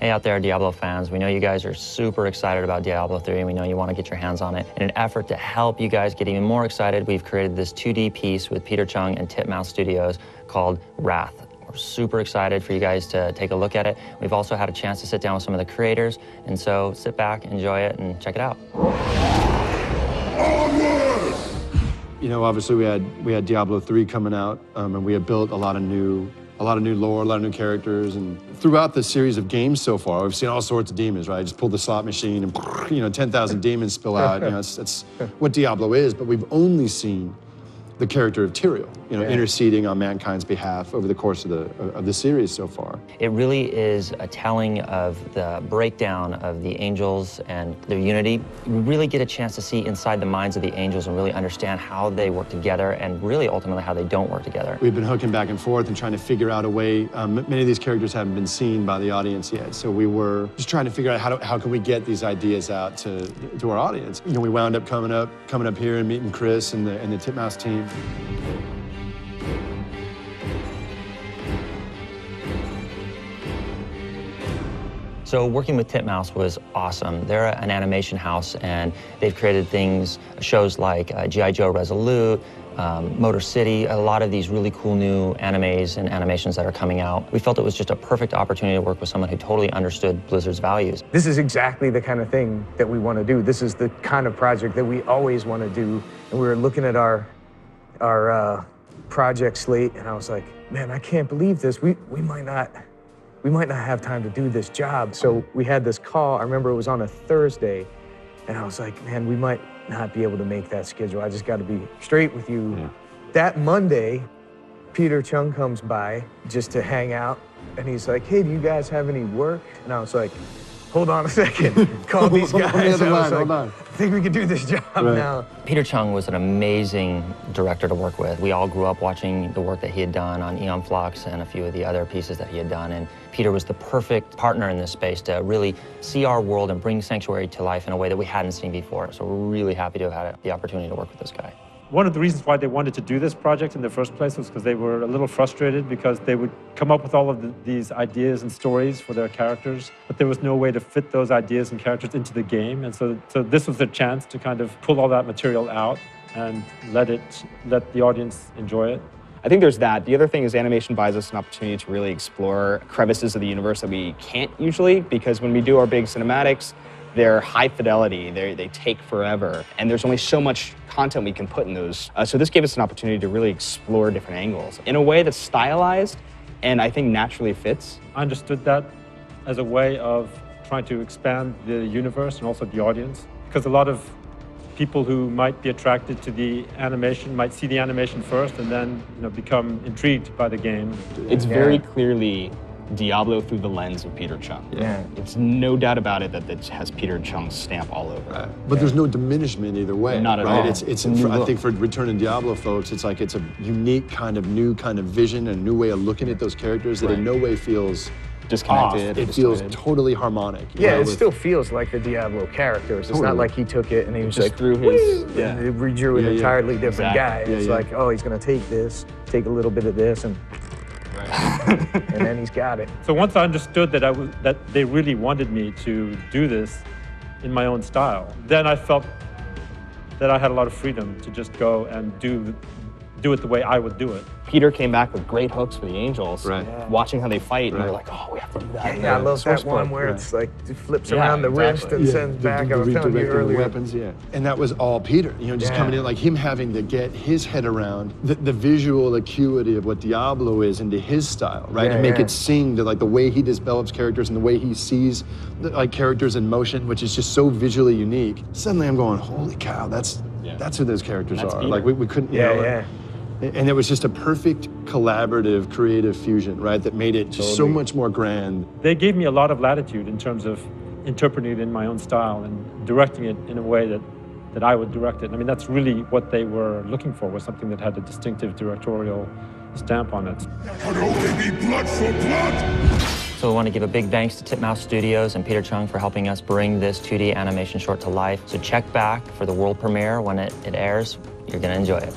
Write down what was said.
Hey out there, Diablo fans. We know you guys are super excited about Diablo 3, and we know you want to get your hands on it. In an effort to help you guys get even more excited, we've created this 2D piece with Peter Chung and Titmouse Studios called Wrath. We're super excited for you guys to take a look at it. We've also had a chance to sit down with some of the creators, and so sit back, enjoy it, and check it out. You know, obviously we had Diablo 3 coming out, and we had built a lot of new lore, a lot of new characters, and throughout the series of games so far, we've seen all sorts of demons, right? Just pull the slot machine and, you know, 10,000 demons spill out. You know, it's what Diablo is, but we've only seen the character of Tyrael, you know, interceding on mankind's behalf over the course of the series so far. It really is a telling of the breakdown of the angels and their unity. You really get a chance to see inside the minds of the angels and really understand how they work together and really ultimately how they don't work together. We've been hooking back and forth and trying to figure out a way. Many of these characters haven't been seen by the audience yet, so we were just trying to figure out how can we get these ideas out to our audience. You know, we wound up coming up here and meeting Chris and the Titmouse team. So working with Titmouse was awesome. They're an animation house, and they've created shows like G.I. Joe Resolute, Motor City, a lot of these really cool new animes and animations that are coming out. We felt it was just a perfect opportunity to work with someone who totally understood Blizzard's values. This is exactly the kind of thing that we want to do. This is the kind of project that we always want to do. And we were looking at our project slate, and I was like, man, I can't believe this. We might not have time to do this job. So we had this call. I remember it was on a Thursday, and I was like, man, we might not be able to make that schedule. I just got to be straight with you. Yeah. That Monday, Peter Chung comes by just to hang out, and he's like, hey, do you guys have any work? And I was like, hold on a second. Call these guys. Hold on. I think we can do this job now. Peter Chung was an amazing director to work with. We all grew up watching the work that he had done on Aeon Flux and a few of the other pieces that he had done. And Peter was the perfect partner in this space to really see our world and bring Sanctuary to life in a way that we hadn't seen before. So we're really happy to have had the opportunity to work with this guy. One of the reasons why they wanted to do this project in the first place was because they were a little frustrated because they would come up with all of these ideas and stories for their characters, but there was no way to fit those ideas and characters into the game. And so this was their chance to kind of pull all that material out and let the audience enjoy it. I think there's that. The other thing is animation buys us an opportunity to really explore crevices of the universe that we can't usually, because when we do our big cinematics, they're high fidelity, they take forever, and there's only so much content we can put in those. So this gave us an opportunity to really explore different angles in a way that's stylized and I think naturally fits. I understood that as a way of trying to expand the universe and also the audience, because a lot of people who might be attracted to the animation might see the animation first and then become intrigued by the game. It's very clearly Diablo through the lens of Peter Chung. Yeah. It's no doubt about it that it has Peter Chung's stamp all over it. But there's no diminishment either way. Not at all. It's I think for Return to Diablo folks, it's like it's a unique new kind of vision and new way of looking at those characters that in no way feels disconnected. It feels totally harmonic. Yeah, it still feels like the Diablo characters. It's not like he took it and he was just like, through his, and he redrew an entirely different guy. It's like, oh, he's gonna take a little bit of this, and and then he's got it. So once I understood that they really wanted me to do this in my own style, then I felt that I had a lot of freedom to just go and do it the way I would do it. Peter came back with great hooks for the angels. Right. Yeah. Watching how they fight, and we're like, oh, we have to do that. Yeah, I love that one where it's like it flips around the wrist and sends back. I was telling you earlier. Weapons, and that was all Peter. Just coming in, like him having to get his head around the visual acuity of what Diablo is into his style, right? And make it sing to like the way he develops characters and the way he sees characters in motion, which is just so visually unique. Suddenly, I'm going, holy cow, that's who those characters are. Peter. Like we couldn't. And it was just a perfect collaborative, creative fusion, right? That made it just so much more grand. They gave me a lot of latitude in terms of interpreting it in my own style and directing it in a way that I would direct it. I mean, that's really what they were looking for, was something that had a distinctive directorial stamp on it. Could only be blood for blood! So we want to give a big thanks to Titmouse Studios and Peter Chung for helping us bring this 2D animation short to life. So check back for the world premiere when it airs. You're going to enjoy it.